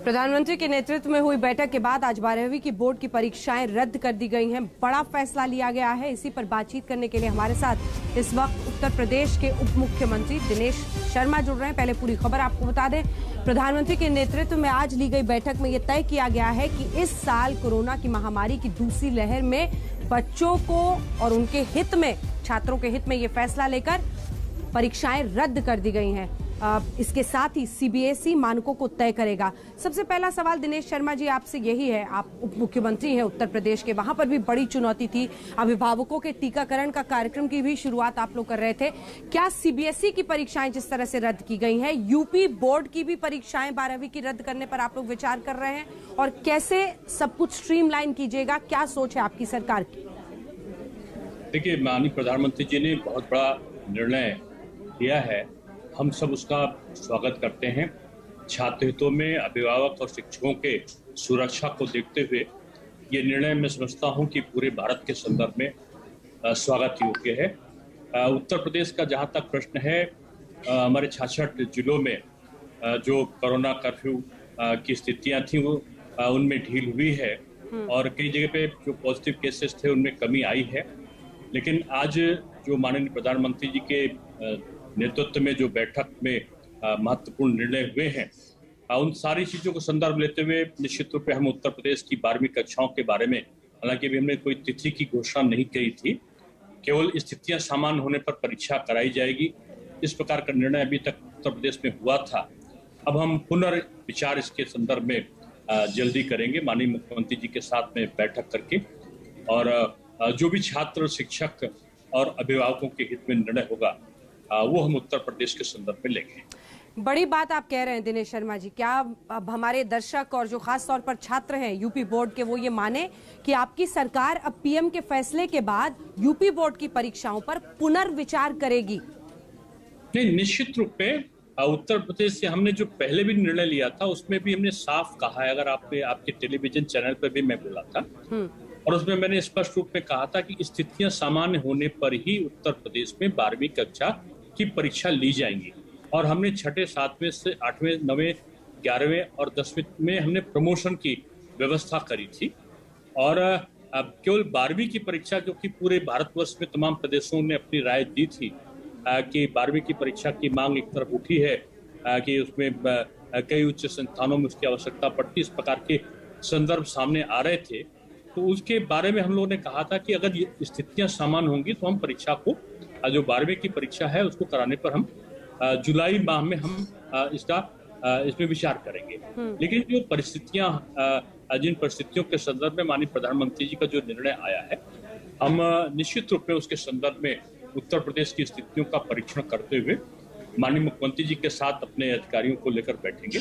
प्रधानमंत्री के नेतृत्व में हुई बैठक के बाद आज 12वीं की बोर्ड की परीक्षाएं रद्द कर दी गई हैं। बड़ा फैसला लिया गया है। इसी पर बातचीत करने के लिए हमारे साथ इस वक्त उत्तर प्रदेश के उप मुख्यमंत्री दिनेश शर्मा जुड़ रहे हैं। पहले पूरी खबर आपको बता दें। प्रधानमंत्री के नेतृत्व में आज ली गई बैठक में यह तय किया गया है कि इस साल कोरोना की महामारी की दूसरी लहर में बच्चों को और उनके हित में, छात्रों के हित में ये फैसला लेकर परीक्षाएं रद्द कर दी गई हैं। इसके साथ ही सीबीएसई मानकों को तय करेगा। सबसे पहला सवाल दिनेश शर्मा जी आपसे यही है, आप उप मुख्यमंत्री हैं उत्तर प्रदेश के, वहां पर भी बड़ी चुनौती थी। अभिभावकों के टीकाकरण का कार्यक्रम की भी शुरुआत आप लोग कर रहे थे। क्या सीबीएसई की परीक्षाएं जिस तरह से रद्द की गई हैं, यूपी बोर्ड की भी परीक्षाएं 12वीं की रद्द करने पर आप लोग विचार कर रहे हैं, और कैसे सब कुछ स्ट्रीमलाइन कीजिएगा, क्या सोच है आपकी सरकार की? देखिए, माननीय प्रधानमंत्री जी ने बहुत बड़ा निर्णय लिया है, हम सब उसका स्वागत करते हैं। छात्र हितों में अभिभावक और शिक्षकों के सुरक्षा को देखते हुए ये निर्णय मैं समझता हूं कि पूरे भारत के संदर्भ में स्वागत योग्य है। उत्तर प्रदेश का जहां तक प्रश्न है, हमारे 66 जिलों में जो कोरोना कर्फ्यू की स्थितियां थी वो उनमें ढील हुई है और कई जगह पे जो पॉजिटिव केसेस थे उनमें कमी आई है। लेकिन आज जो माननीय प्रधानमंत्री जी के नेतृत्व में जो बैठक में महत्वपूर्ण निर्णय हुए हैं, उन सारी चीजों को संदर्भ लेते हुए निश्चित रूप से हम उत्तर प्रदेश की 12वीं कक्षाओं के बारे में, हालांकि अभी हमने कोई तिथि की घोषणा नहीं की थी, केवल स्थितियां सामान्य होने पर परीक्षा कराई जाएगी, इस प्रकार का निर्णय अभी तक उत्तर प्रदेश में हुआ था। अब हम पुनर्विचार इसके संदर्भ में जल्दी करेंगे माननीय मुख्यमंत्री जी के साथ में बैठक करके, और जो भी छात्र, शिक्षक और अभिभावकों के हित में निर्णय होगा वो हम उत्तर प्रदेश के संदर्भ में लेंगे। बड़ी बात आप कह रहे हैं दिनेश शर्मा जी, क्या अब हमारे दर्शक और जो खास तौर पर छात्र हैं यूपी बोर्ड के, वो ये माने कि आपकी सरकार अब पीएम के फैसले के बाद यूपी बोर्ड की परीक्षाओं पर पुनर्विचार करेगी? नहीं, निश्चित रूप में उत्तर प्रदेश से हमने जो पहले भी निर्णय लिया था उसमें भी हमने साफ कहा है, अगर आपके टेलीविजन चैनल पर भी मैं बोला था, और उसमें मैंने स्पष्ट रूप में कहा था कि स्थितियां सामान्य होने पर ही उत्तर प्रदेश में 12वीं कक्षा की परीक्षा ली जाएंगी। और हमने 6ठे, 7वें से 8वें, 9वें, 11वें और 10वें में हमने प्रमोशन की व्यवस्था करी थी। और अब केवल 12वीं की परीक्षा, क्योंकि पूरे भारतवर्ष में तमाम प्रदेशों ने अपनी राय दी थी कि 12वीं की परीक्षा की मांग एक तरफ उठी है कि उसमें कई उच्च संस्थानों में उसकी आवश्यकता पड़ती, इस प्रकार के संदर्भ सामने आ रहे थे। तो उसके बारे में हम लोगों ने कहा था कि अगर ये स्थितियां सामान्य होंगी तो हम परीक्षा को, जो 12वीं की परीक्षा है उसको कराने पर हम जुलाई माह में हम इसमें विचार करेंगे। लेकिन जो परिस्थितियां, जिन परिस्थितियों के संदर्भ में माननीय प्रधानमंत्री जी का जो निर्णय आया है, हम निश्चित रूप में उसके संदर्भ में उत्तर प्रदेश की स्थितियों का परीक्षण करते हुए माननीय मुख्यमंत्री जी के साथ अपने अधिकारियों को लेकर बैठेंगे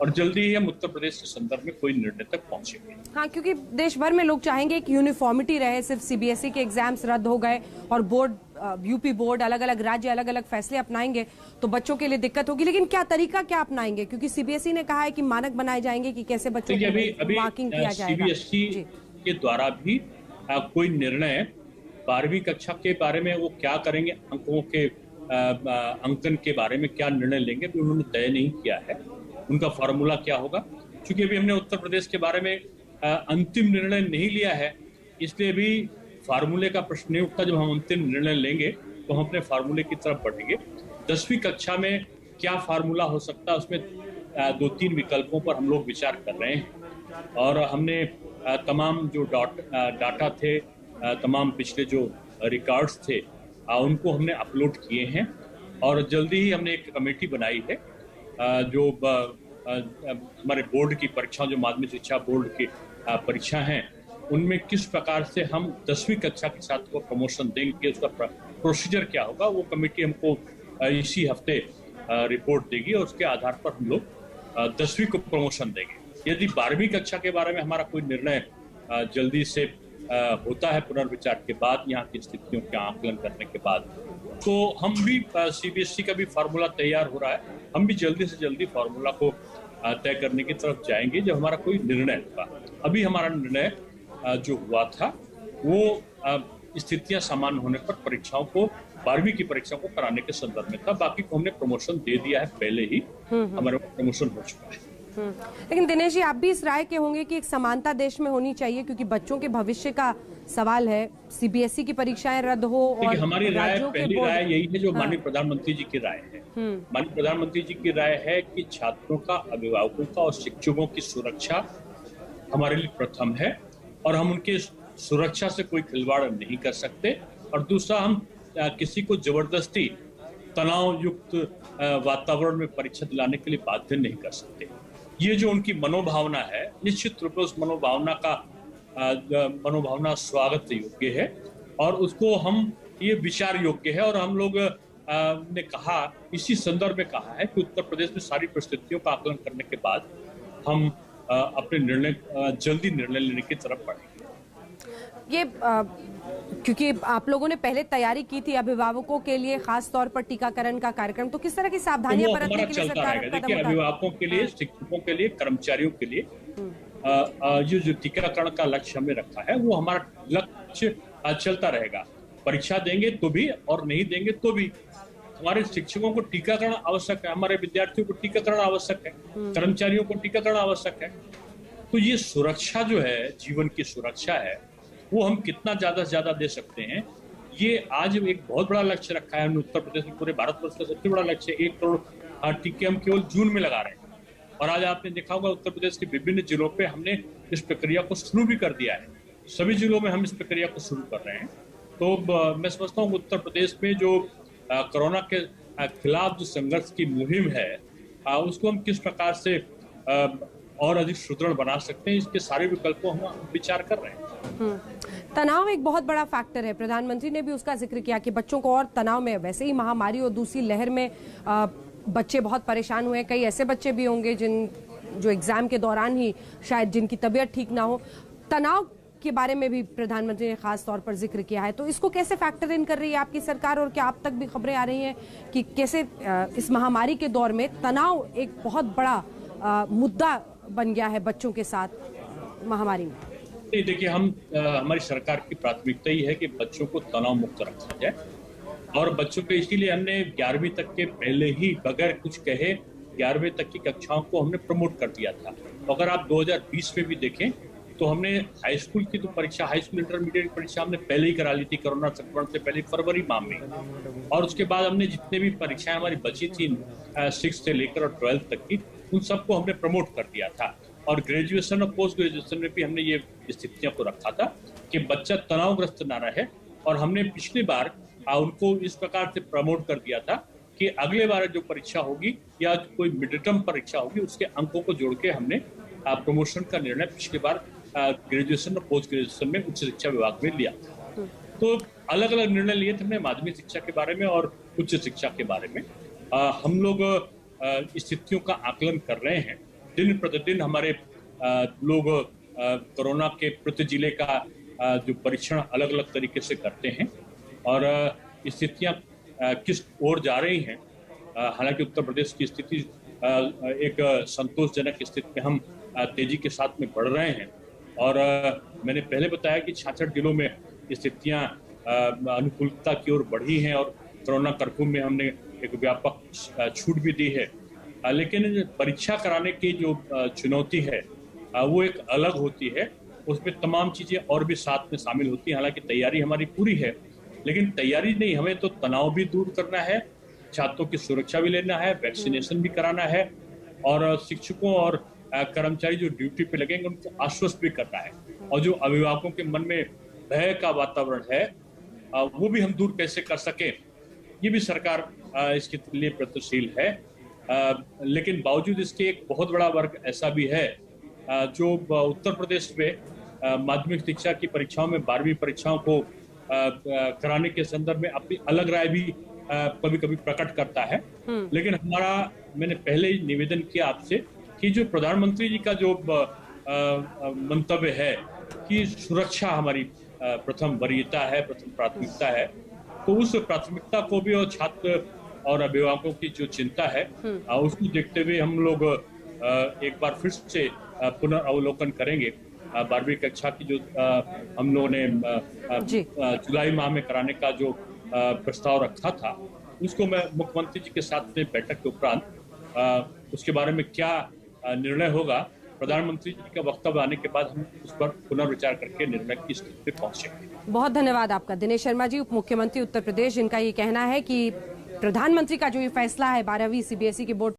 और जल्दी ही हम उत्तर प्रदेश के संदर्भ में कोई निर्णय तक पहुंचेंगे। हाँ, क्योंकि देश भर में लोग चाहेंगे कि यूनिफॉर्मिटी रहे। सिर्फ सीबीएसई के एग्जाम्स रद्द हो गए और बोर्ड, यूपी बोर्ड, अलग अलग राज्य अलग अलग फैसले अपनाएंगे तो बच्चों के लिए दिक्कत होगी। लेकिन क्या तरीका क्या अपनाएंगे, क्योंकि सीबीएसई ने कहा है कि मानक बनाए जाएंगे कि कैसे बच्चों को मार्किंग किया जाएगा। सीबीएसई के द्वारा भी कोई निर्णय 12वीं कक्षा के बारे में वो क्या करेंगे, अंकों के अंकन के बारे में क्या निर्णय लेंगे, तो उन्होंने तय नहीं किया है। उनका फार्मूला क्या होगा, क्योंकि अभी हमने उत्तर प्रदेश के बारे में अंतिम निर्णय नहीं लिया है, इसलिए भी फार्मूले का प्रश्न नहीं उठता। जब हम अंतिम निर्णय लेंगे तो हम अपने फार्मूले की तरफ बढ़ेंगे। 10वीं कक्षा में क्या फार्मूला हो सकता है, उसमें 2-3 विकल्पों पर हम लोग विचार कर रहे हैं, और हमने तमाम जो डाटा थे, तमाम पिछले जो रिकॉर्ड्स थे, उनको हमने अपलोड किए हैं, और जल्दी ही हमने एक कमेटी बनाई है जो हमारे बोर्ड की परीक्षा, जो माध्यमिक शिक्षा बोर्ड की परीक्षा हैं, उनमें किस प्रकार से हम 10वीं कक्षा के साथ को प्रमोशन देंगे, उसका प्रोसीजर क्या होगा, वो कमेटी हमको इसी हफ्ते रिपोर्ट देगी और उसके आधार पर हम लोग 10वीं को प्रमोशन देंगे। यदि 12वीं कक्षा के बारे में हमारा कोई निर्णय जल्दी से होता है पुनर्विचार के बाद, यहाँ की स्थितियों का आकलन करने के बाद, तो हम भी, सीबीएसई का भी फार्मूला तैयार हो रहा है, हम भी जल्दी से जल्दी फार्मूला को तय करने की तरफ जाएंगे जब हमारा कोई निर्णय होगा। अभी हमारा निर्णय जो हुआ था वो स्थितियां सामान्य होने पर परीक्षाओं को, 12वीं की परीक्षा को कराने के संदर्भ में था। बाकी को हमने प्रमोशन दे दिया है, पहले ही हमारे प्रमोशन हो चुका है। लेकिन दिनेश जी, आप भी इस राय के होंगे कि एक समानता देश में होनी चाहिए, क्योंकि बच्चों के भविष्य का सवाल है। सीबीएसई की परीक्षाएं रद्द हो और हमारी राय, पहली राय यही है जो हाँ। माननीय प्रधानमंत्री जी की राय है। माननीय प्रधानमंत्री जी की राय है कि छात्रों का, अभिभावकों का और शिक्षकों की सुरक्षा हमारे लिए प्रथम है और हम उनके सुरक्षा से कोई खिलवाड़ नहीं कर सकते। और दूसरा, हम किसी को जबरदस्ती तनाव युक्त वातावरण में परीक्षा दिलाने के लिए बाध्य नहीं कर सकते। ये जो उनकी मनोभावना है, निश्चित रूप से उस मनोभावना स्वागत योग्य है और उसको हम, ये विचार योग्य है। और हम लोग ने कहा, इसी संदर्भ में कहा है कि उत्तर प्रदेश में सारी परिस्थितियों का आकलन करने के बाद हम अपने जल्दी निर्णय लेने की तरफ बढ़ेंगे। ये क्योंकि आप लोगों ने पहले तैयारी की थी अभिभावकों के लिए, खास तौर पर टीकाकरण का कार्यक्रम, तो किस तरह की सावधानियां बरतने के लिए सरकार कदम उठा रही है? अभिभावकों के लिए, शिक्षकों के लिए, कर्मचारियों के लिए जो टीकाकरण का लक्ष्य हमने रखा है, वो हमारा लक्ष्य चलता रहेगा। परीक्षा देंगे तो भी और नहीं देंगे तो भी हमारे शिक्षकों को टीकाकरण आवश्यक है, हमारे विद्यार्थियों को टीकाकरण आवश्यक है, कर्मचारियों को टीकाकरण आवश्यक है। तो ये सुरक्षा जो है, जीवन की सुरक्षा है, वो हम कितना ज्यादा से ज्यादा दे सकते हैं, ये आज एक बहुत बड़ा लक्ष्य रखा है उत्तर प्रदेश में। पूरे भारतवर्ष का सबसे बड़ा लक्ष्य 1 करोड़ टीके हम केवल जून में लगा रहे हैं। और आज आपने देखा होगा उत्तर प्रदेश के विभिन्न जिलों पे हमने इस प्रक्रिया को शुरू भी कर दिया है। सभी जिलों में हम इस प्रक्रिया को शुरू कर रहे हैं। तो मैं समझता हूँ उत्तर प्रदेश में जो कोरोना के खिलाफ जो संघर्ष की मुहिम है, उसको हम किस प्रकार से और अधिक सुदृढ़ बना सकते हैं, इसके सारे विकल्पों हम विचार कर रहे हैं। तनाव एक बहुत बड़ा फैक्टर है। प्रधानमंत्री ने भी उसका जिक्र किया कि बच्चों को और तनाव में, वैसे ही महामारी और दूसरी लहर में बच्चे बहुत परेशान हुए हैं। कई ऐसे बच्चे भी होंगे जो एग्जाम के दौरान ही शायद जिनकी तबीयत ठीक ना हो। तनाव के बारे में भी प्रधानमंत्री ने खास तौर पर जिक्र किया है। तो इसको कैसे फैक्टर इन कर रही है आपकी सरकार, और क्या आप तक भी खबरें आ रही हैं कि कैसे इस महामारी के दौर में तनाव एक बहुत बड़ा मुद्दा बन गया है बच्चों के साथ महामारी में? नहीं, देखिए, हमारी सरकार की प्राथमिकता ही है कि बच्चों को तनाव मुक्त रखा जाए। और बच्चों के, इसलिए हमने 11वीं तक के पहले ही बगैर कुछ कहे 11वीं तक की कक्षाओं को हमने प्रमोट कर दिया था। अगर आप 2020 में भी देखें तो हमने हाई स्कूल की तो परीक्षा, हाई स्कूल इंटरमीडिएट परीक्षा हमने पहले ही करा ली थी, कोरोना संक्रमण से पहले फरवरी माह में। और उसके बाद हमने जितने भी परीक्षाएं हमारी बची थी 6 से लेकर और 12 तक की, उन सबको हमने प्रमोट कर दिया था। और ग्रेजुएशन और पोस्ट ग्रेजुएशन में भी हमने ये स्थितियों को रखा था कि बच्चा तनावग्रस्त ना रहे। और हमने पिछली बार उनको इस प्रकार से प्रमोट कर दिया था कि अगले बार जो परीक्षा होगी या कोई मिड टर्म परीक्षा होगी, उसके अंकों को जोड़ के हमने प्रमोशन का निर्णय पिछली बार ग्रेजुएशन और पोस्ट ग्रेजुएशन में उच्च शिक्षा विभाग में लिया था। तो अलग अलग निर्णय लिए थे हमने माध्यमिक शिक्षा के बारे में और उच्च शिक्षा के बारे में। हम लोग स्थितियों का आकलन कर रहे हैं। दिन प्रतिदिन हमारे लोग कोरोना के प्रति जिले का जो परीक्षण अलग अलग तरीके से करते हैं और स्थितियां किस ओर जा रही हैं। हालांकि उत्तर प्रदेश की स्थिति एक संतोषजनक स्थिति में हम तेजी के साथ में बढ़ रहे हैं। और मैंने पहले बताया कि 66 जिलों में स्थितियां अनुकूलता की ओर बढ़ी हैं और कोरोना कर्फ्यू में हमने एक व्यापक छूट भी दी है। लेकिन परीक्षा कराने की जो चुनौती है वो एक अलग होती है। उसमें तमाम चीजें और भी साथ में शामिल होती हैं। हालांकि तैयारी हमारी पूरी है, लेकिन तैयारी नहीं, हमें तो तनाव भी दूर करना है, छात्रों की सुरक्षा भी लेना है, वैक्सीनेशन भी कराना है और शिक्षकों और कर्मचारी जो ड्यूटी पे लगेंगे उनको आश्वस्त भी करना है। और जो अभिभावकों के मन में भय का वातावरण है वो भी हम दूर कैसे कर सके, ये भी सरकार इसके लिए प्रयत्नशील है। लेकिन बावजूद इसके एक बहुत बड़ा वर्ग ऐसा भी है जो उत्तर प्रदेश में माध्यमिक शिक्षा की परीक्षाओं में 12वीं परीक्षाओं को कराने के संदर्भ में अपनी अलग राय भी कभी कभी प्रकट करता है। लेकिन मैंने पहले ही निवेदन किया आपसे कि जो प्रधानमंत्री जी का जो मंतव्य है कि सुरक्षा हमारी प्रथम वरीयता है, प्रथम प्राथमिकता है, तो उस प्राथमिकता को भी और छात्र और अभिभावकों की जो चिंता है उसको देखते हुए हम लोग एक बार फिर से पुनर्अवलोकन करेंगे। 12वीं कक्षा की जो हम लोगों ने जुलाई माह में कराने का जो प्रस्ताव रखा था, उसको मैं मुख्यमंत्री जी के साथ में बैठक के उपरांत उसके बारे में क्या निर्णय होगा, प्रधानमंत्री जी का वक्तव्य आने के बाद हम उस पर पुनर्विचार करके निर्णय की स्थिति पे पहुंचेंगे। बहुत धन्यवाद आपका दिनेश शर्मा जी, उप मुख्यमंत्री उत्तर प्रदेश, जिनका ये कहना है कि प्रधानमंत्री का जो ये फैसला है 12वीं सीबीएसई के बोर्ड